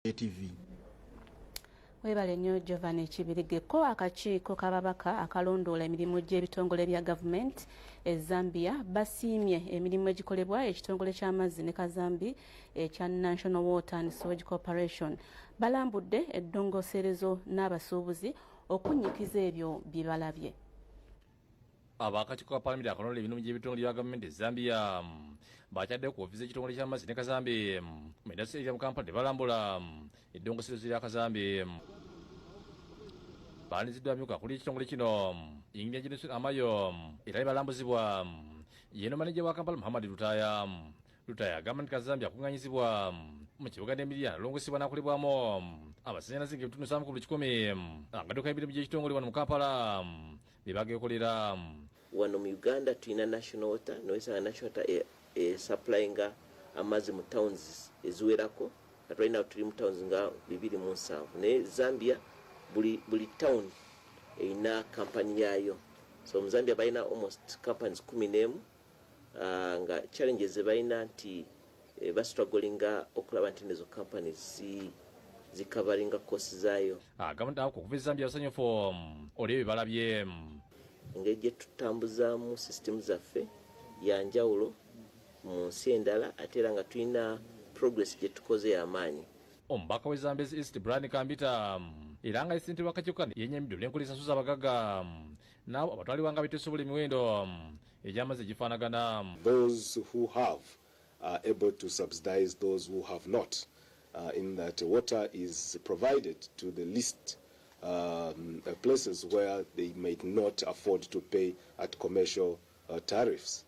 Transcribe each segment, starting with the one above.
TV. Webale nnyo Giovanni Kibirigeko. Akakiiko k'Ababaka akalondoola emirimu gy'ebitongole bya gavumenti e Zambia basiimye emirimu egikolebwayo ekitongole ky'amazzi ne Kazambi ekya National Water and Sewage Corporation. Balambudde eddongooserezo n'abasuubuzi okunnyikiza ebyo bye balabye. Abakakiiko ka Palamenti akalondoola emirimu gy'ebitongole bya gavumenti e Zambia Bakyaddeyo ku ofiisi ekitongole ky'amazzi ne Kazambi mu indasitule ya Kampala balambula eddongooserezo lya Kazambi. Baaniziddwa myuka kuli ekitongole kino Ingenia Jenison Amayo era balambuzibwa yeno maneja wa Kampala Muhammad Lutaya gavumenti Kazambi akuŋŋaanyizibwa mu kibuga n'emirya alongosebwa n'akolebwamu amasannyalaze ng'ebitundu 110 agaduka emirimu gy'ekitongole wano mu Kampala bye bageekolera. Wano mu Uganda tulina National Water, Nwsc National Water supplying amazzi mu towns eziwerako. Right now tuli mu towns nga 27. Ne Zambia buli town erina company yayo. So mu Zambia balina almost companies 11 nga challenges balina nti bastrugglinga okulaba nti nezo companies zikavaringa costs zaayo. Gavumenti okuva e Zambia basanyufu olebye balabye engeri gye tutambuzaamu system zaffe ya njawulo mu nsi endala ate era nga tulina progress gye tukoze y'amaanyi. Omubaka we Zambia East Brian Kambita era nga ssentebe w'akakiiko yennya emiddo n'enkoleza nsuza abagagga nabo abatwalibwa biteesobola emiwendo egy'amazzi egifaanagana. Those who have are able to subsidize those who have not, in that water is provided to the least places where they might not afford to pay at commercial tariffs.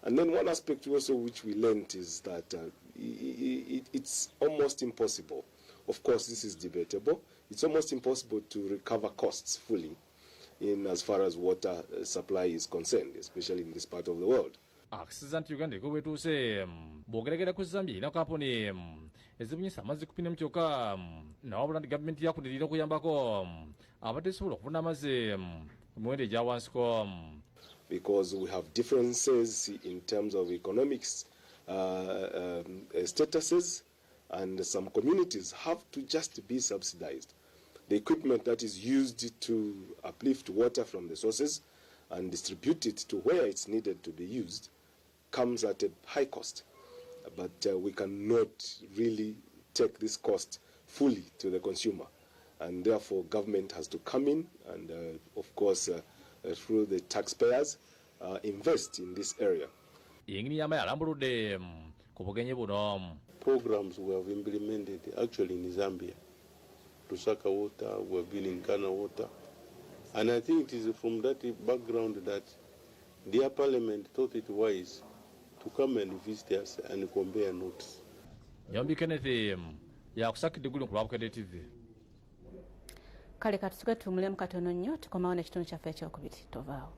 And then one aspect also which we learned is that it's almost impossible. Of course, this is debatable. It's almost impossible to recover costs fully in as far as water supply is concerned, especially in this part of the world. Akisiza nti Uganda eko bwetuuse bw'ogeregera ku Zambia erina kampuni ezibunyisa amazzi kupina kyokka nawabula nti gavumenti yakundirira okuyambako abateesobola okufuna amazzi emiwendo egya wansiko. Because we have differences in terms of economics statuses, and some communities have to just be subsidized. The equipment that is used to uplift water from the sources and distribute it to where it's needed to be used comes at a high cost. But we cannot really take this cost fully to the consumer. And therefore, government has to come in and, of course, through the taxpayers, invest in this area. Programs we have implemented actually in Zambia. Lusaka Water, we have been in Ghana Water. And I think it is from that background that their parliament thought it wise to come and visit us and compare notes. Yombi Kenneth yakusakidde gulu ku Bukedde TV. Kale katusuke tumulemu katono nnyo tukomawo n'ekitundu kyaffe ekyokubiri tovaawo.